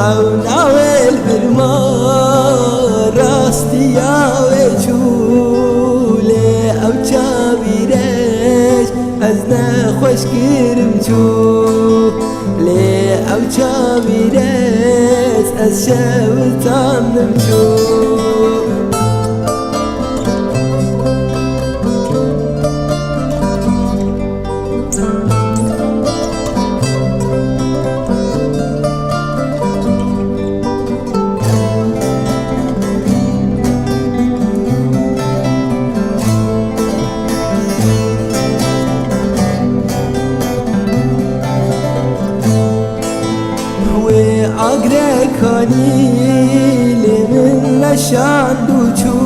خوناويل برما راستيا وجولي او چاویرش از نخوش گیرم چو لی او چاویرش از شوتانم چو آگرکانی لمن نشاندو چو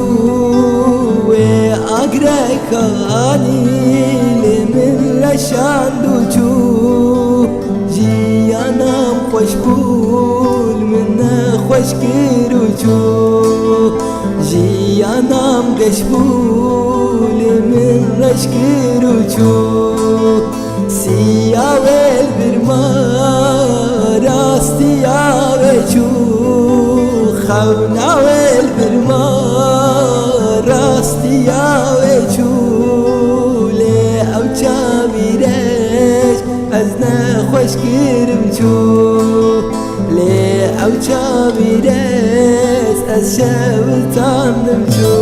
آگرکانی لمن نشاندو چو جیانم خوش بول من خوش گیرو چو جیانم گش بول من رش گیرو چو سیاویل برما راستيا وجو خوناويل برما راستيا وجو لي او چاویرش از نخوش گیرم چو لي او چاویرش از شوتانم چو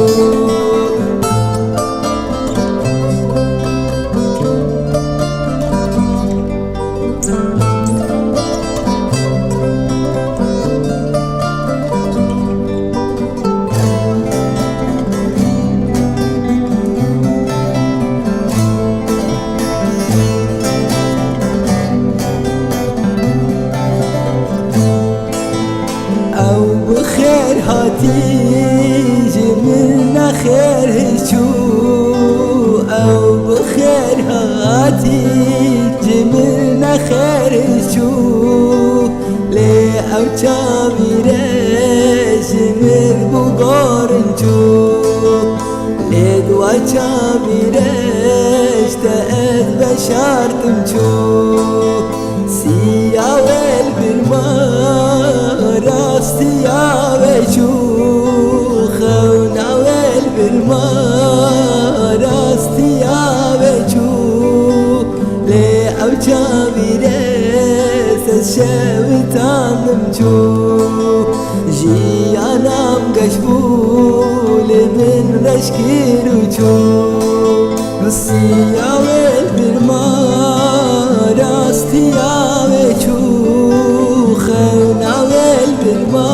خير هاتي جملنا خير هشو او بخير هاتي جملنا خير هشو لي او چاویرش من بگارنچو لي دوا چاویرش تأذ بشارتمچو سياويل برما راستيا وجو خوناويل برما راستيا وجو لي او چاویرش شوتانم چو جیانم گشبول من رشگیرو چو سیاویل برما راستيا وجو خوناويل برما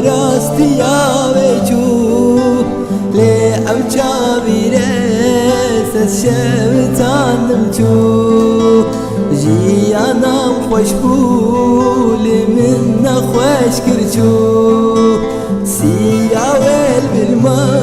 راستيا وجو لي او چاویرش شوتانم چو جیانم خوش بول من نخوش کرچو سیاویل برما